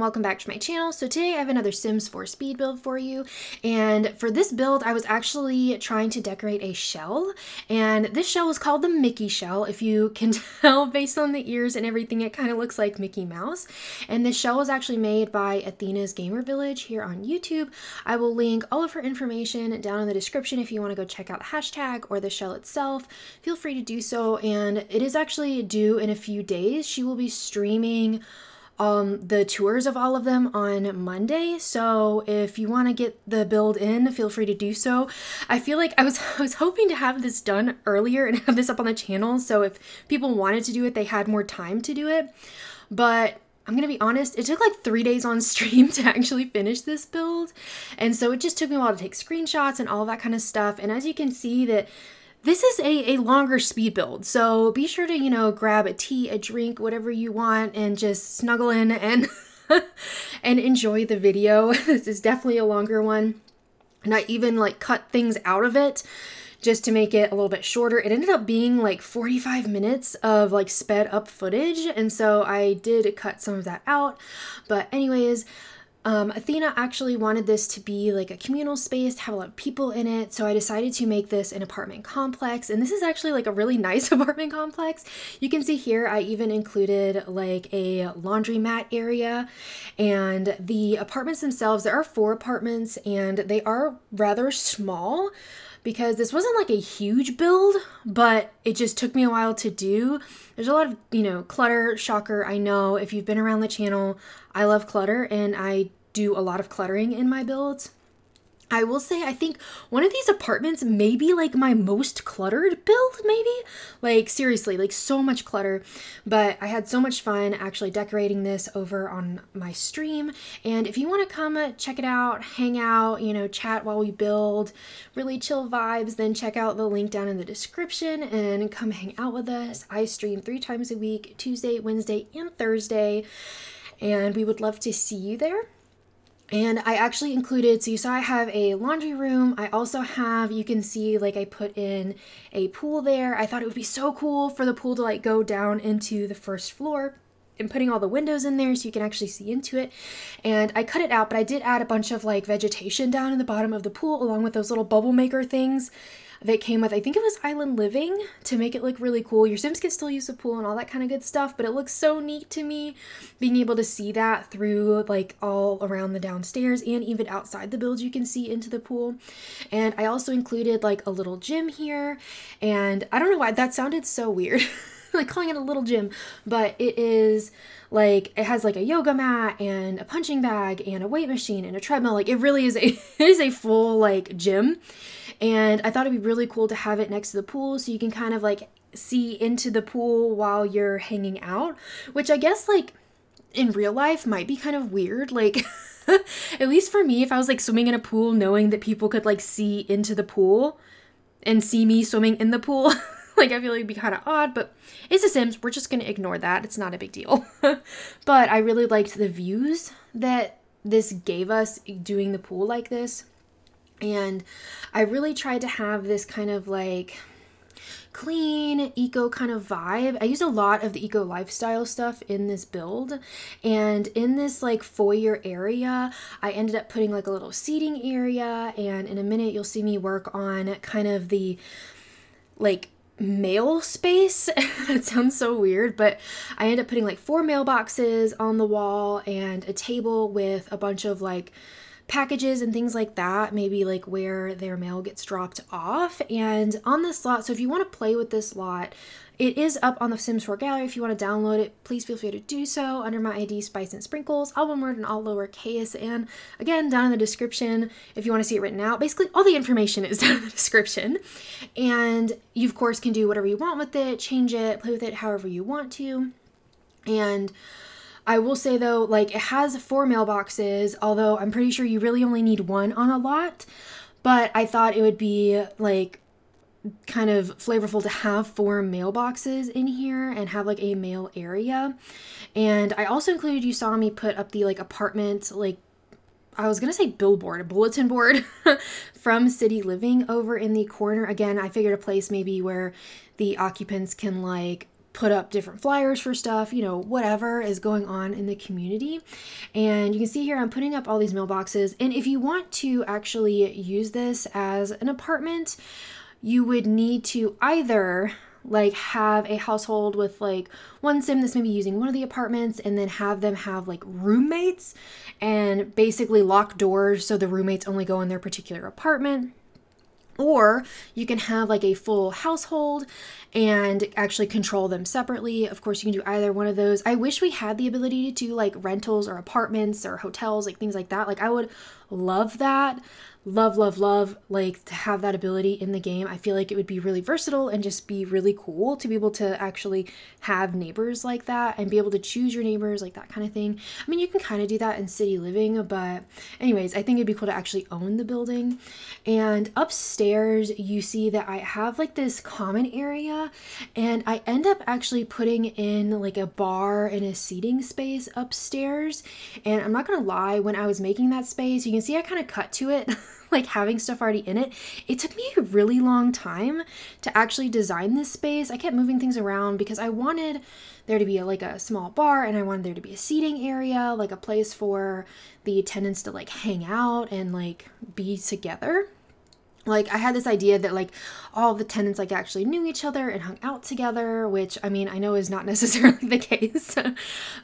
welcome back to my channel. So today I have another Sims 4 speed build for you, and for this build I was actually trying to decorate a shell, and this shell was called the Mickey shell. If you can tell based on the ears and everything, it kind of looks like Mickey Mouse. And this shell was actually made by AthenasVillage here on YouTube. I will link all of her information down in the description if you want to go check out the hashtag or the shell itself. Feel free to do so, and it is actually due in a few days. She will be streaming the tours of all of them on Monday, so if you want to get the build in, feel free to do so. I feel like I was hoping to have this done earlier and have this up on the channel, so if people wanted to do it, they had more time to do it. But I'm gonna be honest, it took like 3 days on stream to actually finish this build, and so it just took me a while to take screenshots and all that kind of stuff. And as you can see, that this is a longer speed build, so be sure to, you know, grab a tea, a drink, whatever you want, and just snuggle in and and enjoy the video. This is definitely a longer one, and I even like cut things out of it just to make it a little bit shorter. It ended up being like 45 minutes of like sped up footage, and so I did cut some of that out. But anyways, Athena actually wanted this to be like a communal space, to have a lot of people in it, so I decided to make this an apartment complex. And this is actually like a really nice apartment complex. You can see here I even included like a laundromat area, and the apartments themselves, there are 4 apartments, and they are rather small because this wasn't like a huge build, but it just took me a while to do. There's a lot of, you know, clutter. Shocker, I know. If you've been around the channel, I love clutter, and I do a lot of cluttering in my builds. I will say, I think one of these apartments may be like my most cluttered build, maybe? Like seriously, like so much clutter. But I had so much fun actually decorating this over on my stream. And if you want to come check it out, hang out, you know, chat while we build, really chill vibes, then check out the link down in the description and come hang out with us. I stream 3 times a week, Tuesday, Wednesday, and Thursday. And we would love to see you there. And I actually included, so you saw I have a laundry room. I also have, you can see like I put in a pool there. I thought it would be so cool for the pool to like go down into the first floor, and putting all the windows in there so you can actually see into it. And I cut it out, but I did add a bunch of like vegetation down in the bottom of the pool, along with those little bubble maker things that came with, I think it was Island Living, to make it look really cool. Your Sims can still use the pool and all that kind of good stuff, but it looks so neat to me being able to see that through like all around the downstairs, and even outside the build you can see into the pool. And I also included like a little gym here, and I don't know why that sounded so weird like calling it a little gym, but it is like, it has like a yoga mat and a punching bag and a weight machine and a treadmill. Like it really is it is a full like gym. And I thought it'd be really cool to have it next to the pool so you can kind of like see into the pool while you're hanging out, which I guess like in real life might be kind of weird. Like at least for me, if I was like swimming in a pool, knowing that people could like see into the pool and see me swimming in the pool, like I feel like it'd be kind of odd, but it's a Sims. We're just going to ignore that. It's not a big deal. But I really liked the views that this gave us doing the pool like this. And I really tried to have this kind of like clean, eco kind of vibe. I used a lot of the eco lifestyle stuff in this build. And in this like foyer area, I ended up putting like a little seating area. And in a minute, you'll see me work on kind of the like mail space. That sounds so weird, but I ended up putting like 4 mailboxes on the wall and a table with a bunch of like packages and things like that, maybe like where their mail gets dropped off. And on this lot, so if you want to play with this lot, it is up on the Sims 4 gallery. If you want to download it, please feel free to do so under my ID spicensprinkles, all one word and all lowercase. And again, down in the description, if you want to see it written out, basically all the information is down in the description. And you of course can do whatever you want with it, change it, play with it however you want to. And I will say though, like it has 4 mailboxes, although I'm pretty sure you really only need 1 on a lot, but I thought it would be like kind of flavorful to have 4 mailboxes in here and have like a mail area. And I also included, you saw me put up the like apartment, like I was gonna say billboard, a bulletin board from City Living over in the corner. Again, I figured a place maybe where the occupants can like put up different flyers for stuff, you know, whatever is going on in the community. And you can see here I'm putting up all these mailboxes. And if you want to actually use this as an apartment, you would need to either like have a household with like one sim that's maybe using one of the apartments, and then have them have like roommates and basically lock doors so the roommates only go in their particular apartment. Or you can have like a full household and actually control them separately. Of course, you can do either one of those. I wish we had the ability to do like rentals or apartments or hotels, like things like that. Like I would love that. Love, like to have that ability in the game. I feel like it would be really versatile and just be really cool to be able to actually have neighbors like that and be able to choose your neighbors, like that kind of thing. I mean, you can kind of do that in city living, but anyways, I think it'd be cool to actually own the building. And upstairs, you see that I have like this common area, and I end up actually putting in like a bar and a seating space upstairs. And I'm not gonna lie, when I was making that space, you can see I kind of cut to it like having stuff already in it. It took me a really long time to actually design this space. I kept moving things around because I wanted there to be like a small bar, and I wanted there to be a seating area, like a place for the tenants to like hang out and like be together. Like I had this idea that like all the tenants like actually knew each other and hung out together, which I mean, I know is not necessarily the case,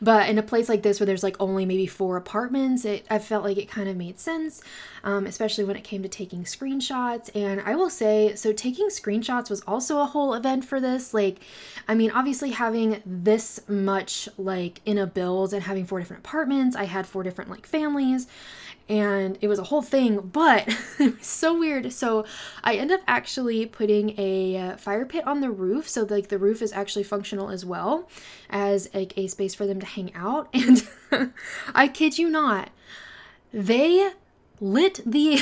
but in a place like this where there's like only maybe 4 apartments, I felt like it kind of made sense, especially when it came to taking screenshots. And I will say, so taking screenshots was also a whole event for this. Like, I mean, obviously having this much like in a build and having 4 different apartments, I had 4 different like families, and it was a whole thing, but it was so weird. So I end up actually putting a fire pit on the roof, so like the roof is actually functional as well as like a space for them to hang out. And I kid you not, they lit the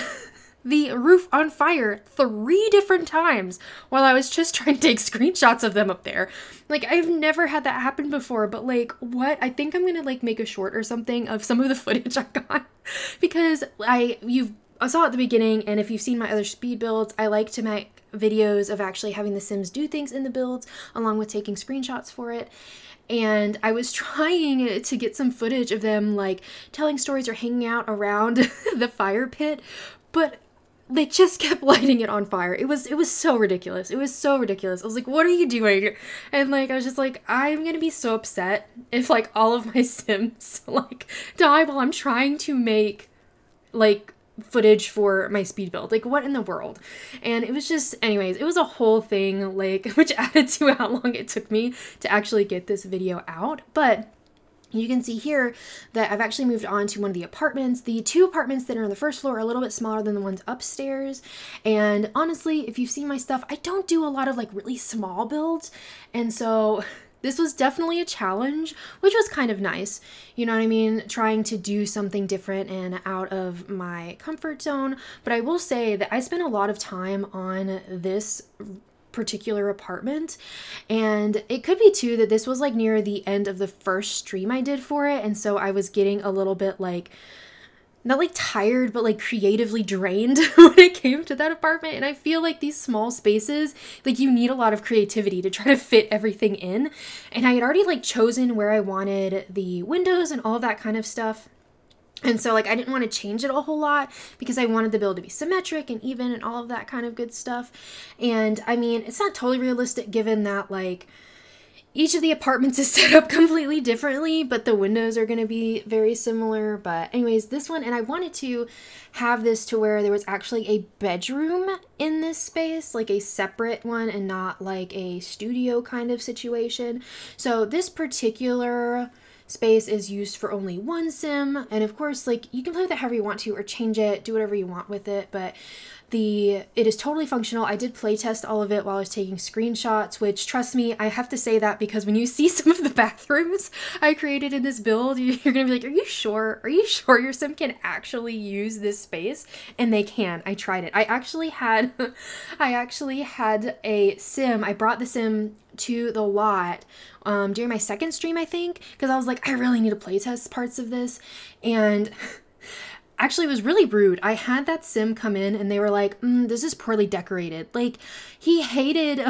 roof on fire 3 different times while I was just trying to take screenshots of them up there. Like, I've never had that happen before, but like, what? I think I'm gonna like make a short or something of some of the footage I got, because I saw at the beginning, and if you've seen my other speed builds, I like to make videos of actually having the Sims do things in the builds along with taking screenshots for it. And I was trying to get some footage of them like telling stories or hanging out around the fire pit, but they just kept lighting it on fire. It was so ridiculous. It was so ridiculous. I was like, what are you doing? And like, I was just like, I'm gonna be so upset if like all of my Sims like die while I'm trying to make like footage for my speed build. Like, what in the world? And it was just, anyways, it was a whole thing, like, which added to how long it took me to actually get this video out. But you can see here that I've actually moved on to one of the apartments. The 2 apartments that are on the first floor are a little bit smaller than the ones upstairs. And honestly, if you've seen my stuff, I don't do a lot of like really small builds. And so this was definitely a challenge, which was kind of nice. You know what I mean? Trying to do something different and out of my comfort zone. But I will say that I spent a lot of time on this particular apartment, and it could be too that this was like near the end of the first stream I did for it, and so I was getting a little bit like, not like tired, but like creatively drained when it came to that apartment. And I feel like these small spaces, like you need a lot of creativity to try to fit everything in, and I had already like chosen where I wanted the windows and all of that kind of stuff. And so like I didn't want to change it a whole lot because I wanted the build to be symmetric and even and all of that kind of good stuff. And I mean, it's not totally realistic given that like each of the apartments is set up completely differently, but the windows are going to be very similar. But anyways, this one, and I wanted to have this to where there was actually a bedroom in this space, like a separate one and not like a studio kind of situation. So this particular space is used for only 1 sim, and of course like you can play with it however you want to or change it, do whatever you want with it, but it is totally functional. I did play test all of it while I was taking screenshots, which, trust me, I have to say that because when you see some of the bathrooms I created in this build, you're gonna be like, are you sure your sim can actually use this space? And they can. I tried it. I actually had a sim. I brought the sim to the lot during my second stream, I think, because I was like, I really need to playtest parts of this. And Actually, it was really rude. I had that sim come in and they were like, this is poorly decorated. Like, he hated,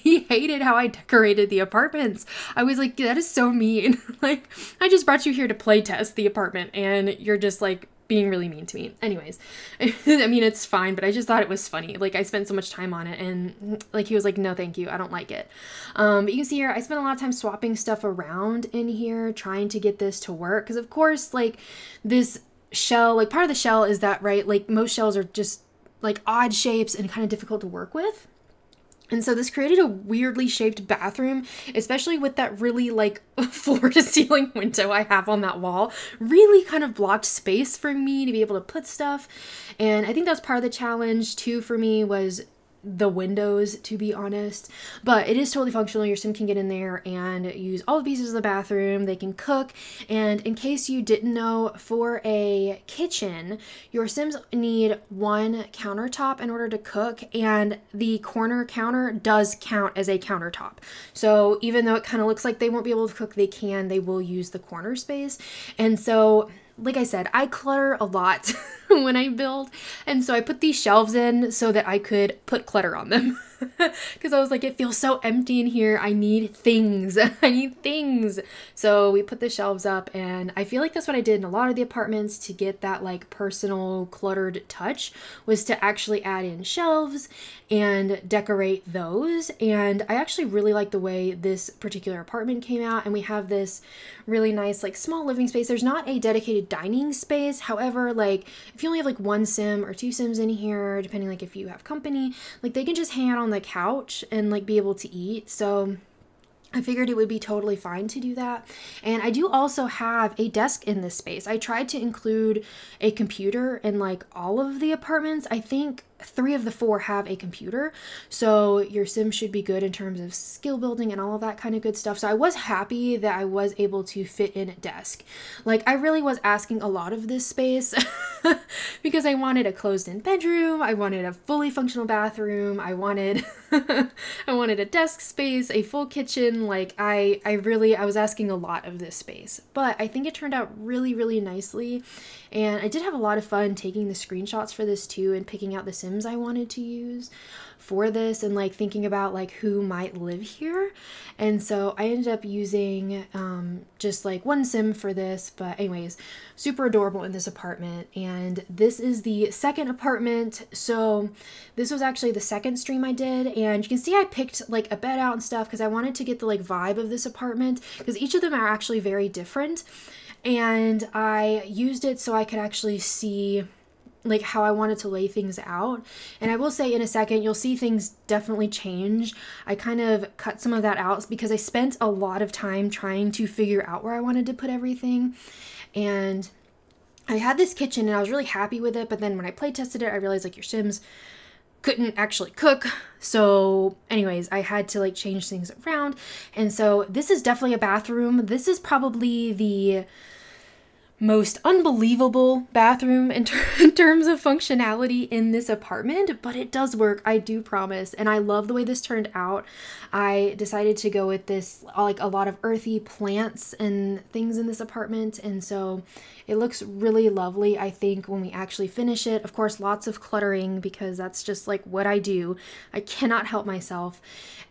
he hated how I decorated the apartments. I was like, that is so mean. Like, I just brought you here to play test the apartment and you're just like being really mean to me. Anyways, I mean, it's fine, but I just thought it was funny. Like, I spent so much time on it and like, he was like, no, thank you. I don't like it. But you can see here, I spent a lot of time swapping stuff around in here, trying to get this to work. Cause of course, like this shell, like part of the shell is that, right? Like most shells are just like odd shapes and kind of difficult to work with. And so this created a weirdly shaped bathroom, especially with that really like floor to ceiling window I have on that wall. Really kind of blocked space for me to be able to put stuff. And I think that was part of the challenge too for me, was the windows, to be honest. But it is totally functional. Your sim can get in there and use all the pieces of the bathroom. They can cook. And in case you didn't know, for a kitchen, your sims need one countertop in order to cook, and the corner counter does count as a countertop. So even though it kind of looks like they won't be able to cook, they will use the corner space. And so, like I said, I clutter a lot when I build. And so I put these shelves in so that I could put clutter on them. Because I was like, it feels so empty in here. I need things. I need things. So we put the shelves up, and I feel like that's what I did in a lot of the apartments to get that like personal cluttered touch, was to actually add in shelves and decorate those. And I actually really like the way this particular apartment came out. And we have this really nice like small living space. There's not a dedicated dining space. However, like if you only have like one sim or two sims in here, depending like if you have company, like they can just hang out on the couch and like be able to eat. So I figured it would be totally fine to do that. And I do also have a desk in this space. I tried to include a computer in like all of the apartments. I think 3 of the 4 have a computer, so your sim should be good in terms of skill building and all of that kind of good stuff. So I was happy that I was able to fit in a desk. Like, I really was asking a lot of this space because I wanted a closed-in bedroom, I wanted a fully functional bathroom, I wanted I wanted a desk space, a full kitchen. Like I was asking a lot of this space, but I think it turned out really, really nicely. And I did have a lot of fun taking the screenshots for this too, and picking out the sims I wanted to use for this, and like thinking about like who might live here. And so I ended up using just like one sim for this. But anyways, super adorable in this apartment. And this is the second apartment. So this was actually the second stream I did, and you can see I picked like a bed out and stuff because I wanted to get the like vibe of this apartment, because each of them are actually very different. And I used it so I could actually see like how I wanted to lay things out. And I will say in a second, you'll see things definitely change. I kind of cut some of that out because I spent a lot of time trying to figure out where I wanted to put everything. And I had this kitchen and I was really happy with it. But then when I play tested it, I realized like your sims couldn't actually cook. So anyways, I had to like change things around. And so this is definitely a bathroom. This is probably the most unbelievable bathroom in terms of functionality in this apartment, but it does work, I do promise. And I love the way this turned out. I decided to go with this like a lot of earthy plants and things in this apartment, and so it looks really lovely. I think when we actually finish it, of course, lots of cluttering because that's just like what I do. I cannot help myself.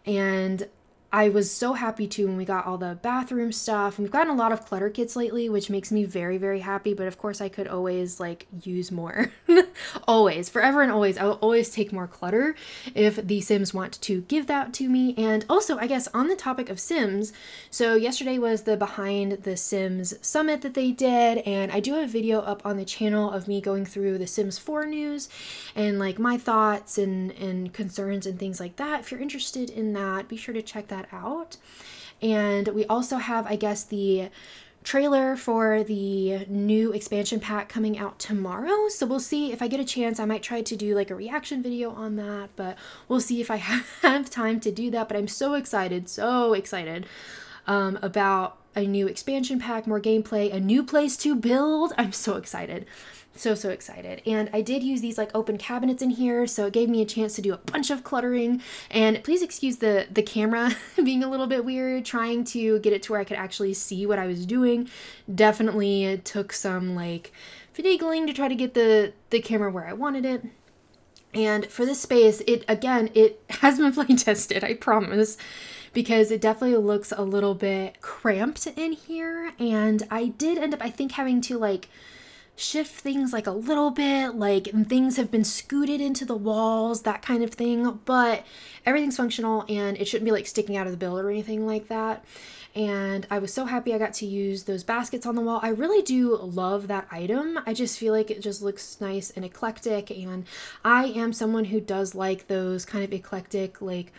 And I was so happy too when we got all the bathroom stuff. We've gotten a lot of clutter kits lately, which makes me very, very happy. But of course I could always like use more. Always, forever and always. I will always take more clutter if the Sims want to give that to me. And also, I guess on the topic of Sims, so yesterday was the Behind the Sims Summit that they did. And I do have a video up on the channel of me going through the Sims 4 news and like my thoughts and concerns and things like that. If you're interested in that, be sure to check that out. And we also have, I guess, the trailer for the new expansion pack coming out tomorrow. So we'll see if I get a chance. I might try to do like a reaction video on that, but we'll see if I have time to do that. But I'm so excited about a new expansion pack, more gameplay, a new place to build. I'm so excited. So excited. And I did use these like open cabinets in here, so it gave me a chance to do a bunch of cluttering. And please excuse the camera being a little bit weird, trying to get it to where I could actually see what I was doing. Definitely took some like finagling to try to get the camera where I wanted it. And for this space, it has been play tested, I promise, because it definitely looks a little bit cramped in here. And I did end up, I think, having to like shift things like a little bit, like things have been scooted into the walls, that kind of thing, but everything's functional and it shouldn't be like sticking out of the build or anything like that. And I was so happy I got to use those baskets on the wall. I really do love that item. I just feel like it just looks nice and eclectic, and I am someone who does like those kind of eclectic like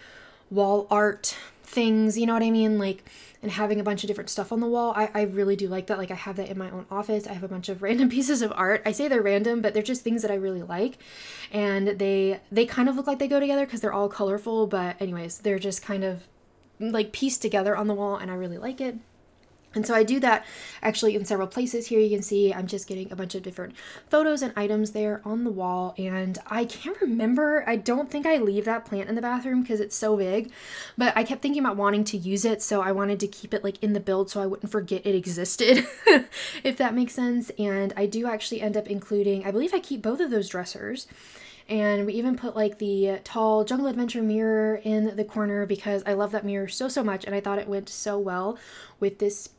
wall art things, you know what I mean? Like, and having a bunch of different stuff on the wall. I really do like that. Like, I have that in my own office. I have a bunch of random pieces of art. I say they're random, but they're just things that I really like. And they kind of look like they go together because they're all colorful. But anyways, they're just kind of like pieced together on the wall, and I really like it. And so I do that actually in several places. Here you can see I'm just getting a bunch of different photos and items there on the wall. And I can't remember, I don't think I leave that plant in the bathroom because it's so big, but I kept thinking about wanting to use it. So I wanted to keep it like in the build so I wouldn't forget it existed, if that makes sense. And I do actually end up including, I believe I keep both of those dressers. And we even put like the tall Jungle Adventure mirror in the corner because I love that mirror so much, and I thought it went so well with this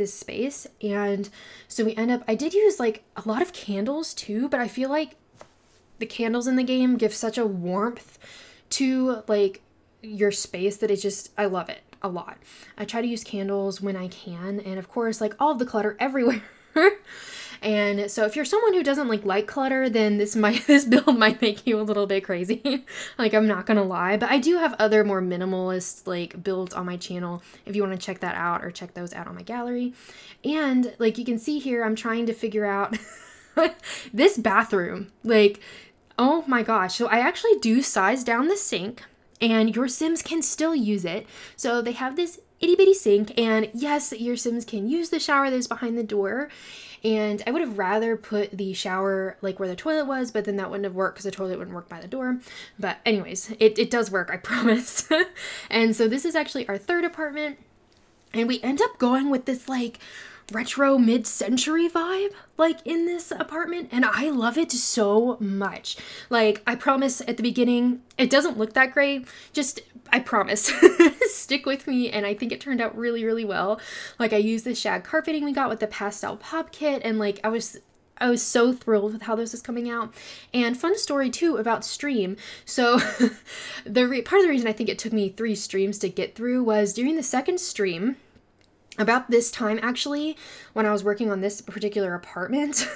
space. And so we end up, I did use like a lot of candles too, but I feel like the candles in the game give such a warmth to like your space that it just, I love it a lot. I try to use candles when I can, and of course like all of the clutter everywhere. And so if you're someone who doesn't like clutter, then this build might make you a little bit crazy. Like, I'm not gonna lie, but I do have other more minimalist like builds on my channel if you want to check that out, or check those out on my gallery. And like you can see here, I'm trying to figure out this bathroom. Like, oh my gosh. So I actually do size down the sink, and your Sims can still use it. So they have this itty bitty sink, and yes, your Sims can use the shower that is behind the door. And I would have rather put the shower like where the toilet was, but then that wouldn't have worked because the toilet wouldn't work by the door. But anyways, it does work, I promise. And so this is actually our third apartment, and we end up going with this like retro mid-century vibe like in this apartment, and I love it so much. Like, I promise at the beginning it doesn't look that great, just I promise stick with me, and I think it turned out really well. Like, I used the shag carpeting we got with the pastel pop kit, and like I was so thrilled with how this is coming out. And fun story too about stream. So part of the reason I think it took me 3 streams to get through was during the second stream, about this time actually, when I was working on this particular apartment,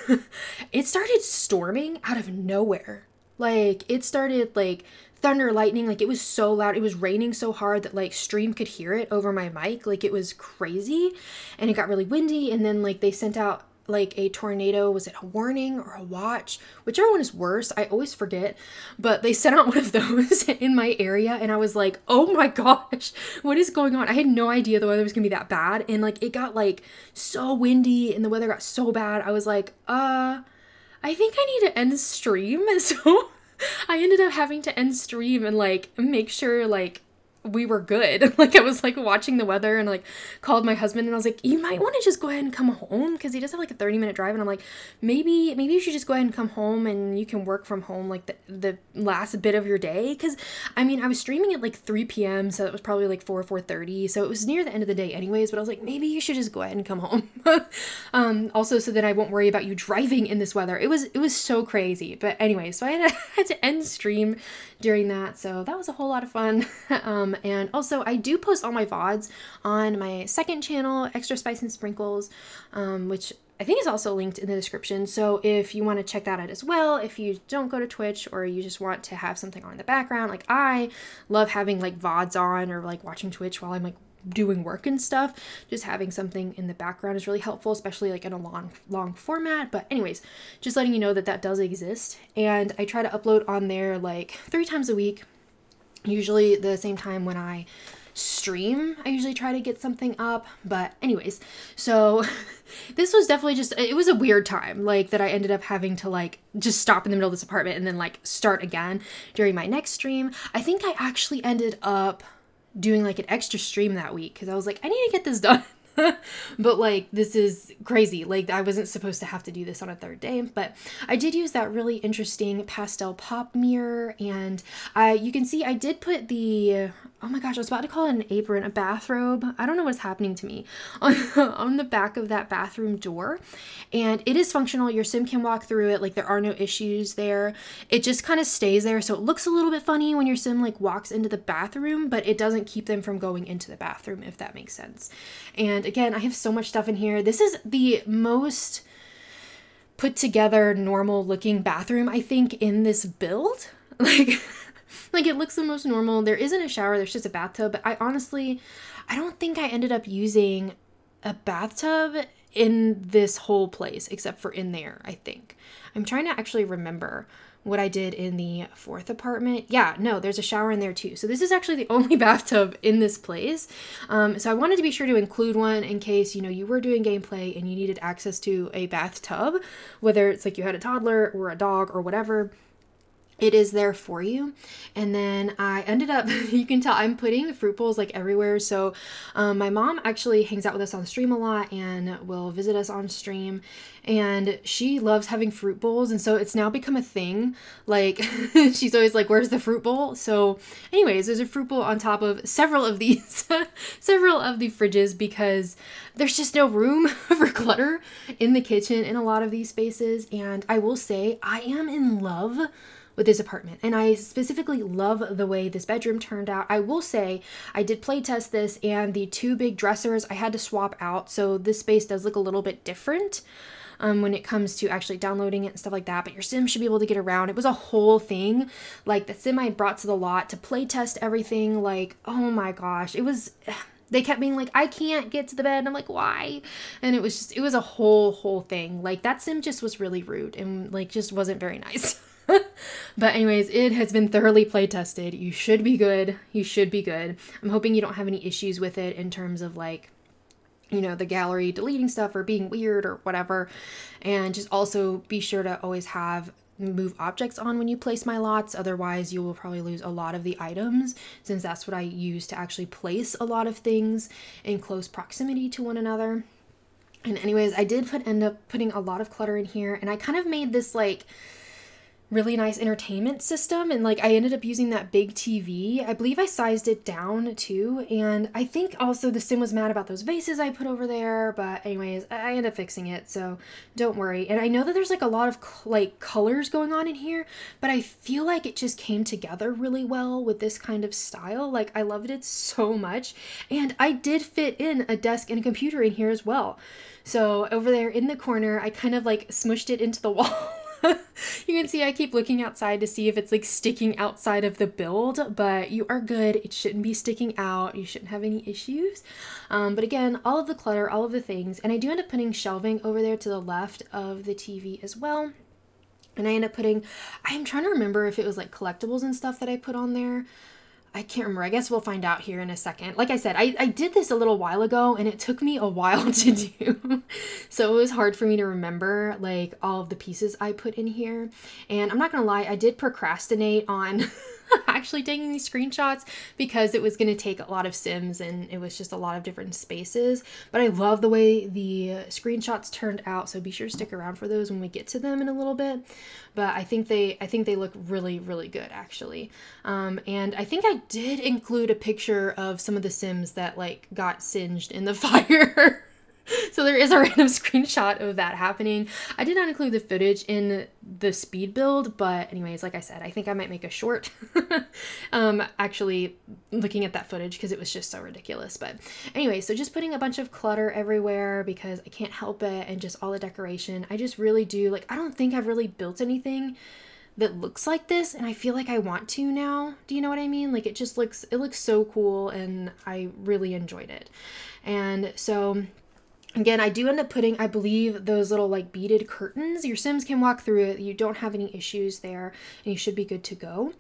it started storming out of nowhere. Like, it started like thunder, lightning, like it was so loud. It was raining so hard that like stream could hear it over my mic. Like, it was crazy, and it got really windy. And then like they sent out like a tornado, was it a warning or a watch? Whichever one is worse, I always forget, but they sent out one of those in my area, and I was like, oh my gosh, what is going on? I had no idea the weather was gonna be that bad, and like it got like so windy and the weather got so bad. I was like, I think I need to end stream. So I ended up having to end stream and like make sure like we were good. Like, I was like watching the weather, and like called my husband, and I was like, you might want to just go ahead and come home, because he does have like a 30-minute drive, and I'm like, maybe you should just go ahead and come home and you can work from home like the last bit of your day. Because I mean, I was streaming at like 3 p.m, so it was probably like 4:30, so it was near the end of the day anyways, but I was like, maybe you should just go ahead and come home. Also, so that I won't worry about you driving in this weather. It was so crazy. But anyway, so I had to end stream during that, so that was a whole lot of fun. And also I do post all my VODs on my second channel, Extra Spice and Sprinkles, which I think is also linked in the description. So if you want to check that out as well, if you don't go to Twitch, or you just want to have something on in the background, like I love having like VODs on, or like watching Twitch while I'm like doing work and stuff. Just having something in the background is really helpful, especially like in a long format. But anyways, just letting you know that that does exist, and I try to upload on there like 3 times a week. Usually the same time when I stream, I usually try to get something up. But anyways, so this was definitely just, it was a weird time, like that I ended up having to like just stop in the middle of this apartment and then like start again during my next stream. I think I actually ended up doing like an extra stream that week because I was like, I need to get this done. But like, this is crazy. Like, I wasn't supposed to have to do this on a third day, but I did use that really interesting pastel pop mirror. And you can see I did put the, oh my gosh, I was about to call it an apron, a bathrobe. I don't know what's happening to me on the back of that bathroom door. And it is functional. Your sim can walk through it. Like, there are no issues there. It just kind of stays there. So it looks a little bit funny when your sim like walks into the bathroom, but it doesn't keep them from going into the bathroom, if that makes sense. And again, I have so much stuff in here. This is the most put together, normal looking bathroom, I think, in this build. Like it looks the most normal. There isn't a shower, there's just a bathtub, but I don't think I ended up using a bathtub in this whole place, except for in there, I think. I'm trying to actually remember what I did in the 4th apartment. Yeah, no, there's a shower in there too. So this is actually the only bathtub in this place. So I wanted to be sure to include one in case, you know, you were doing gameplay and you needed access to a bathtub, whether it's like you had a toddler or a dog or whatever. It is there for you. And then I ended up, you can tell I'm putting fruit bowls like everywhere. So my mom actually hangs out with us on stream a lot and will visit us on stream. And she loves having fruit bowls. And so it's now become a thing. Like she's always like, where's the fruit bowl? So anyways, there's a fruit bowl on top of several of these, several of the fridges, because there's just no room for clutter in the kitchen in a lot of these spaces. And I will say I am in love with this apartment, and I specifically love the way this bedroom turned out. I will say I did play test this, and the 2 big dressers I had to swap out, so this space does look a little bit different when it comes to actually downloading it and stuff like that, but your sim should be able to get around. It was a whole thing. Like, the sim I brought to the lot to play test everything, like, oh my gosh, it was, they kept being like, I can't get to the bed. And I'm like, why? And it was just, it was a whole thing. Like, that sim just was really rude and like just wasn't very nice. But anyways, it has been thoroughly play tested. You should be good. You should be good. I'm hoping you don't have any issues with it in terms of like, you know, the gallery deleting stuff or being weird or whatever. And just also be sure to always have move objects on when you place my lots. Otherwise, you will probably lose a lot of the items, since that's what I use to actually place a lot of things in close proximity to one another. And anyways, I did end up putting a lot of clutter in here, and I kind of made this like really nice entertainment system, and like I ended up using that big TV. I believe I sized it down too, and I think also the sim was mad about those vases I put over there, but anyways, I ended up fixing it, so don't worry. And I know that there's like a lot of like colors going on in here, but I feel like it just came together really well with this kind of style. Like, I loved it so much, and I did fit in a desk and a computer in here as well. So over there in the corner, I kind of like smushed it into the wall. You can see I keep looking outside to see if it's like sticking outside of the build, but you are good. It shouldn't be sticking out. You shouldn't have any issues. But again, all of the clutter, all of the things, and I do end up putting shelving over there to the left of the TV as well. And I end up putting, I'm trying to remember if it was like collectibles and stuff that I put on there. I can't remember. I guess we'll find out here in a second. Like I said, I did this a little while ago, and it took me a while to do. So it was hard for me to remember like all of the pieces I put in here. And I'm not gonna lie, I did procrastinate on actually taking these screenshots because it was going to take a lot of sims and it was just a lot of different spaces. But I love the way the screenshots turned out, so be sure to stick around for those when we get to them in a little bit. But I think they look really good actually. And I think I did include a picture of some of the sims that like got singed in the fire. So there is a random screenshot of that happening. I did not include the footage in the speed build, but anyways, like I said, I think I might make a short actually looking at that footage because it was just so ridiculous. But anyway, so just putting a bunch of clutter everywhere because I can't help it, and just all the decoration. I just really do, like, I don't think I've really built anything that looks like this, and I feel like I want to now. Do you know what I mean? Like, it just looks, it looks so cool, and I really enjoyed it. And so again, I do end up putting, I believe, those little like beaded curtains. Your sims can walk through it. You don't have any issues there, and you should be good to go.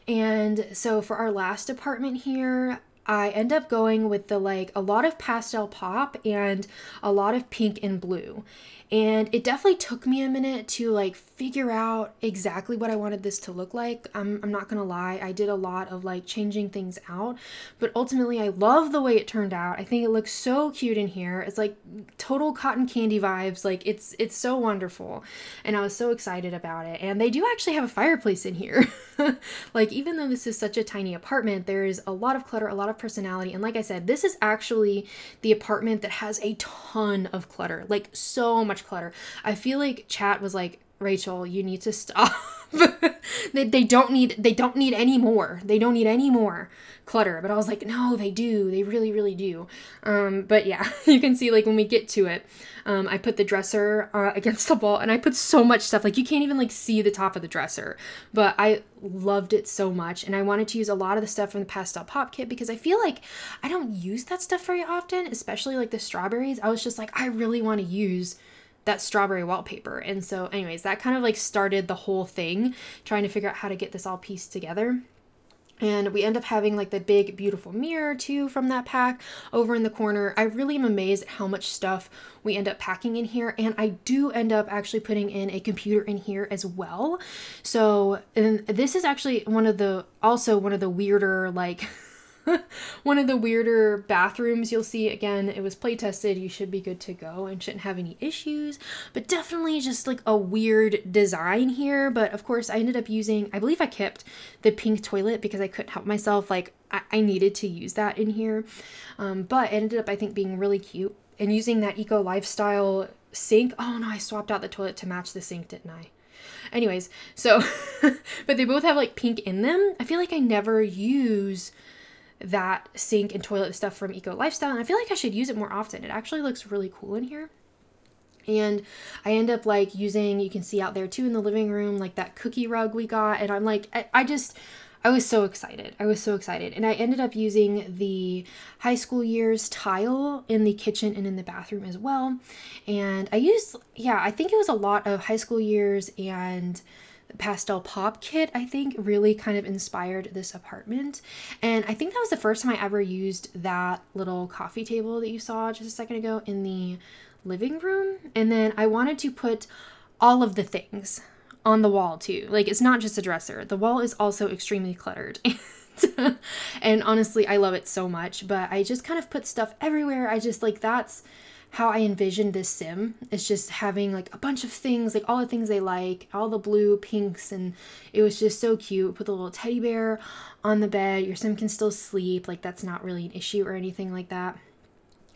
And so for our last apartment here, I end up going with the like a lot of pastel pop and a lot of pink and blue. And it definitely took me a minute to like figure out exactly what I wanted this to look like. I'm not gonna lie, I did a lot of like changing things out, but ultimately I love the way it turned out. I think it looks so cute in here. It's like total cotton candy vibes. Like it's so wonderful, and I was so excited about it. And they do actually have a fireplace in here. Like, even though this is such a tiny apartment, there's a lot of clutter, a lot of personality. And like I said, this is actually the apartment that has a ton of clutter, like so much clutter. I feel like chat was like, Rachel, you need to stop. they don't need any more. They don't need any more clutter. But I was like, no, they do. They really, really do. But yeah, you can see like when we get to it, I put the dresser against the wall, and I put so much stuff. Like, you can't even like see the top of the dresser. But I loved it so much, and I wanted to use a lot of the stuff from the pastel pop kit because I feel like I don't use that stuff very often, especially like the strawberries. I was just like, I really want to use that strawberry wallpaper. And so anyways, that kind of like started the whole thing, trying to figure out how to get this all pieced together. And we end up having like the big beautiful mirror too from that pack over in the corner. I really am amazed at how much stuff we end up packing in here, and I do end up actually putting in a computer in here as well. So, and this is actually one of the weirder like one of the weirder bathrooms you'll see. Again, it was play tested. You should be good to go and shouldn't have any issues, but definitely just like a weird design here. But of course I ended up using, I believe I kept the pink toilet because I couldn't help myself. Like I needed to use that in here. But it ended up, I think, being really cute, and using that eco lifestyle sink. Oh no, I swapped out the toilet to match the sink, didn't I? Anyways, so, but they both have like pink in them. I feel like I never use that sink and toilet stuff from Eco Lifestyle, and I feel like I should use it more often. It actually looks really cool in here. And I end up like using, you can see out there too in the living room, like that cookie rug we got, and I'm like, I was so excited. I was so excited. And I ended up using the high school years tile in the kitchen and in the bathroom as well. And I used, yeah, I think it was a lot of high school years, and pastel pop kit, I think, really kind of inspired this apartment. And I think that was the first time I ever used that little coffee table that you saw just a second ago in the living room. And then I wanted to put all of the things on the wall too. Like, it's not just a dresser. The wall is also extremely cluttered. And honestly, I love it so much, but I just kind of put stuff everywhere. I just like, that's how I envisioned this sim. It's just having like a bunch of things, like all the things they like, all the blue, pinks, and it was just so cute. Put the little teddy bear on the bed. Your sim can still sleep. Like, that's not really an issue or anything like that.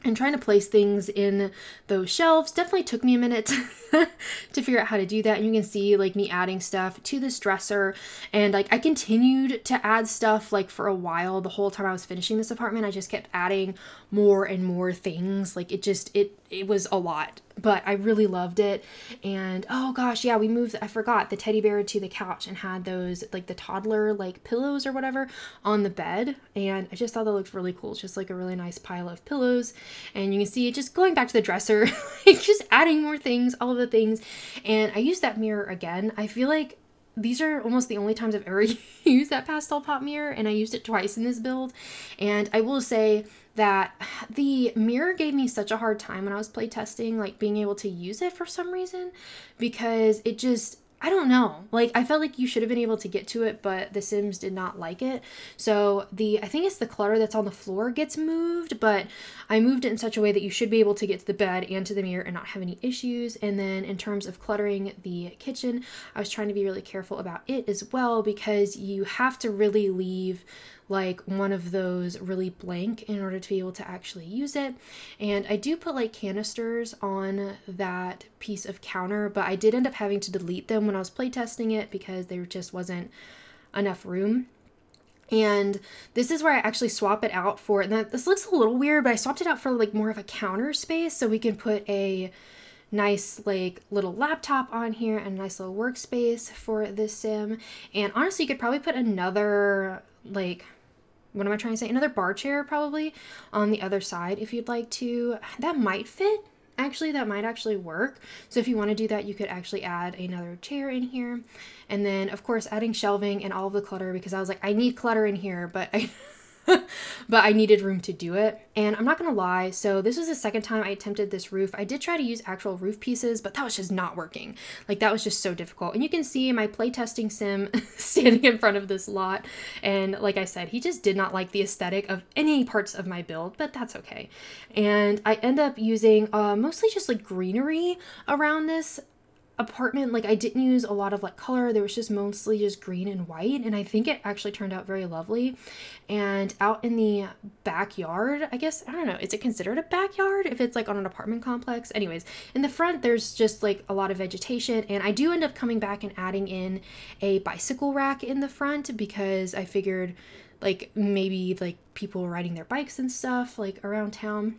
And trying to place things in those shelves definitely took me a minute to figure out how to do that. And you can see like me adding stuff to this dresser, and like I continued to add stuff like for a while. The whole time I was finishing this apartment, I just kept adding more and more things. Like, it was a lot, but I really loved it. And oh gosh, yeah, we moved, I forgot, the teddy bear to the couch and had those like the toddler like pillows or whatever on the bed. And I just thought that looked really cool. It's just like a really nice pile of pillows. And you can see it just going back to the dresser, like just adding more things, all of the things. And I used that mirror again. I feel like these are almost the only times I've ever used that pastel pop mirror, and I used it twice in this build. And I will say that the mirror gave me such a hard time when I was play testing, like being able to use it for some reason, because it just, I don't know, like I felt like you should have been able to get to it, but the Sims did not like it. So I think it's the clutter that's on the floor gets moved, but I moved it in such a way that you should be able to get to the bed and to the mirror and not have any issues. And then in terms of cluttering the kitchen, I was trying to be really careful about it as well, because you have to really leave like one of those really blank in order to be able to actually use it. And I do put like canisters on that piece of counter, but I did end up having to delete them when I was playtesting it because there just wasn't enough room. And this is where I actually swap it out for, and this looks a little weird, but I swapped it out for like more of a counter space so we can put a nice like little laptop on here and a nice little workspace for this sim. And honestly, you could probably put another like, what am I trying to say? Another bar chair probably on the other side if you'd like to. That might fit. Actually, that might actually work. So if you want to do that, you could actually add another chair in here. And then of course adding shelving and all of the clutter, because I was like, I need clutter in here, but but I needed room to do it. And I'm not gonna lie, so this was the second time I attempted this roof. I did try to use actual roof pieces, but that was just not working. Like, that was just so difficult. And you can see my playtesting sim standing in front of this lot. And like I said, he just did not like the aesthetic of any parts of my build, but that's okay. And I end up using mostly just like greenery around this apartment. Like, I didn't use a lot of like color. There was just mostly just green and white, and I think it actually turned out very lovely. And out in the backyard, I guess, I don't know, is it considered a backyard if it's like on an apartment complex? Anyways, in the front there's just like a lot of vegetation, and I do end up coming back and adding in a bicycle rack in the front because I figured like maybe like people riding their bikes and stuff like around town.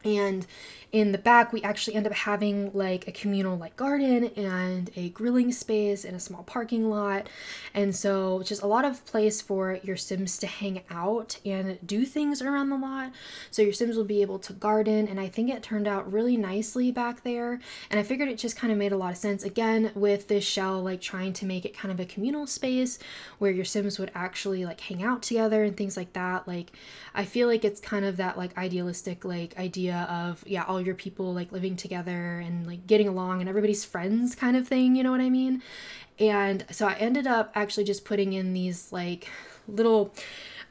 And in the back, we actually end up having like a communal like garden and a grilling space and a small parking lot. And so just a lot of place for your Sims to hang out and do things around the lot. So your Sims will be able to garden, and I think it turned out really nicely back there. And I figured it just kind of made a lot of sense, again, with this shell, like trying to make it kind of a communal space where your Sims would actually like hang out together and things like that. Like, I feel like it's kind of that like idealistic like idea of, yeah, all your people like living together and like getting along and everybody's friends kind of thing, you know what I mean? And so I ended up actually just putting in these like little,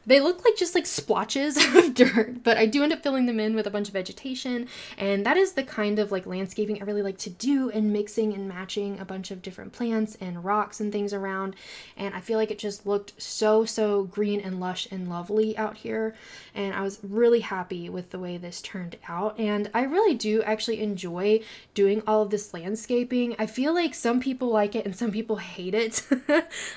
they look like just like splotches of dirt, but I do end up filling them in with a bunch of vegetation. And that is the kind of like landscaping I really like to do, and mixing and matching a bunch of different plants and rocks and things around. And I feel like it just looked so green and lush and lovely out here. And I was really happy with the way this turned out. And I really do actually enjoy doing all of this landscaping. I feel like some people like it and some people hate it.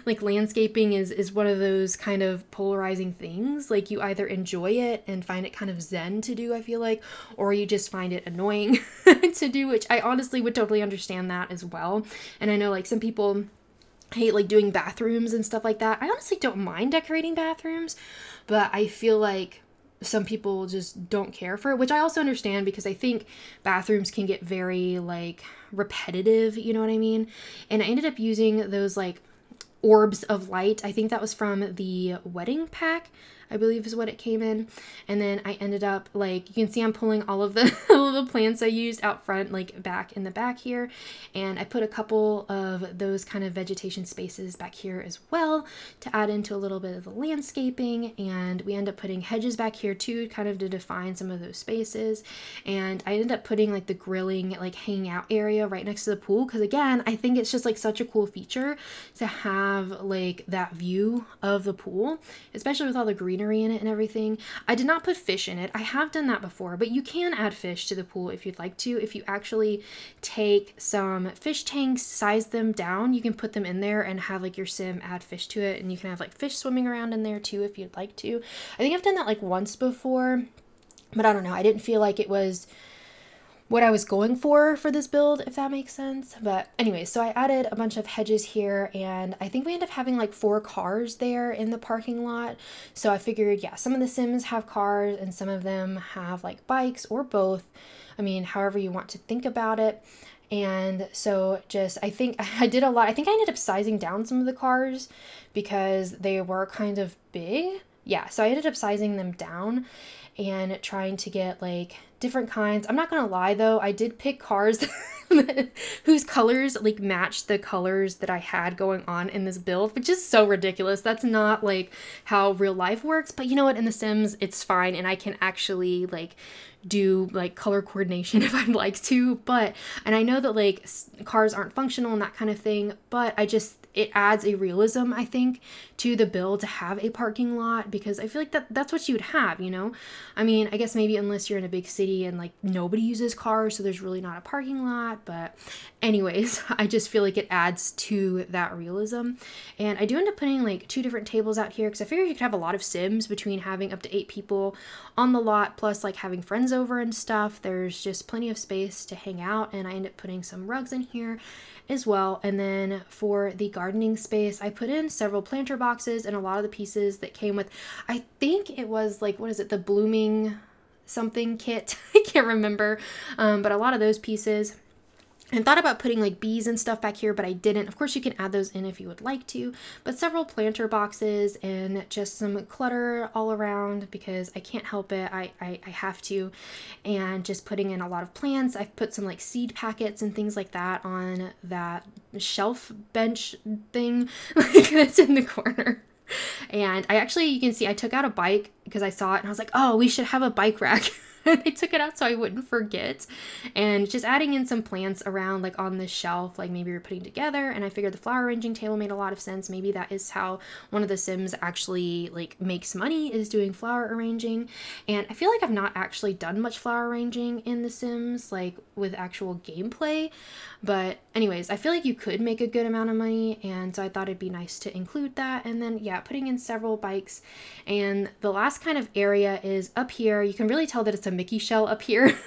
Like, landscaping is one of those kind of polarizing things. Like, you either enjoy it and find it kind of zen to do, I feel like, or you just find it annoying to do, which I honestly would totally understand that as well. And I know like some people hate like doing bathrooms and stuff like that. I honestly don't mind decorating bathrooms, but I feel like some people just don't care for it, which I also understand, because I think bathrooms can get very like repetitive, you know what I mean? And I ended up using those like orbs of light. I think that was from the wedding pack, I believe is what it came in. And then I ended up like, you can see I'm pulling all of the all of the plants I used out front, like back in the back here. And I put a couple of those kind of vegetation spaces back here as well to add into a little bit of the landscaping. And we end up putting hedges back here too, kind of to define some of those spaces. And I ended up putting like the grilling, like hanging out area right next to the pool, because again, I think it's just like such a cool feature to have like that view of the pool, especially with all the greenery in it and everything. I did not put fish in it. I have done that before, but you can add fish to the pool if you'd like to. If you actually take some fish tanks, size them down, you can put them in there and have like your sim add fish to it, and you can have like fish swimming around in there too if you'd like to. I think I've done that like once before, but I don't know. I didn't feel like it was what I was going for this build, if that makes sense. But anyway, so I added a bunch of hedges here, and I think we end up having like 4 cars there in the parking lot. So I figured, yeah, some of the Sims have cars and some of them have like bikes, or both. I mean, however you want to think about it. And so just, I think I did a lot. I think I ended up sizing down some of the cars because they were kind of big. Yeah, so I ended up sizing them down and trying to get like different kinds. I'm not gonna lie though, I did pick cars whose colors like matched the colors that I had going on in this build, which is so ridiculous. That's not like how real life works, but you know what, in The Sims it's fine, and I can actually like do like color coordination if I'd like to. But, and I know that like cars aren't functional and that kind of thing, but it adds a realism, I think, to the build to have a parking lot, because I feel like that's what you would have, you know? I mean, I guess maybe unless you're in a big city and like nobody uses cars, so there's really not a parking lot. But anyways, I just feel like it adds to that realism. And I do end up putting like 2 different tables out here, because I figured you could have a lot of Sims between having up to 8 people on the lot, plus like having friends over and stuff. There's just plenty of space to hang out, and I end up putting some rugs in here as well. And then for the gardening space, I put in several planter boxes and a lot of the pieces that came with, I think it was like, what is it, the blooming something kit? I can't remember, but a lot of those pieces. And thought about putting like bees and stuff back here, but I didn't. Of course, you can add those in if you would like to, but several planter boxes and just some clutter all around because I can't help it. I have to. And just putting in a lot of plants. I've put some like seed packets and things like that on that shelf bench thing that's in the corner. And I actually, you can see I took out a bike because I saw it and I was like, oh, we should have a bike rack. I took it out so I wouldn't forget, and just adding in some plants around like on the shelf, like maybe we're putting together, and I figured the flower arranging table made a lot of sense. Maybe that is how one of the Sims actually like makes money, is doing flower arranging. And I feel like I've not actually done much flower arranging in the Sims like with actual gameplay, but anyways, I feel like you could make a good amount of money, and so I thought it'd be nice to include that. And then yeah, putting in several bikes. And the last kind of area is up here. You can really tell that it's a Mickey shell up here,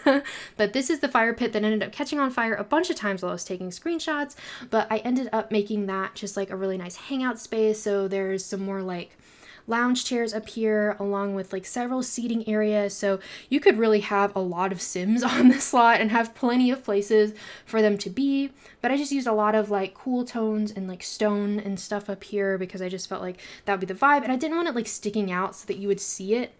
but this is the fire pit that ended up catching on fire a bunch of times while I was taking screenshots, but I ended up making that just like a really nice hangout space. So there's some more like lounge chairs up here along with like several seating areas, so you could really have a lot of Sims on this lot and have plenty of places for them to be. But I just used a lot of like cool tones and like stone and stuff up here because I just felt like that would be the vibe, and I didn't want it like sticking out so that you would see it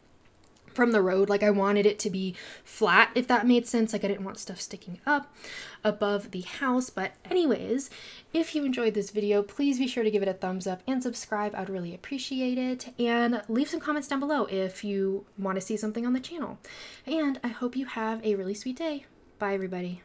from the road. Like I wanted it to be flat, if that made sense. Like I didn't want stuff sticking up above the house. But anyways, if you enjoyed this video, please be sure to give it a thumbs up and subscribe. I'd really appreciate it, and leave some comments down below if you want to see something on the channel. And I hope you have a really sweet day. Bye everybody.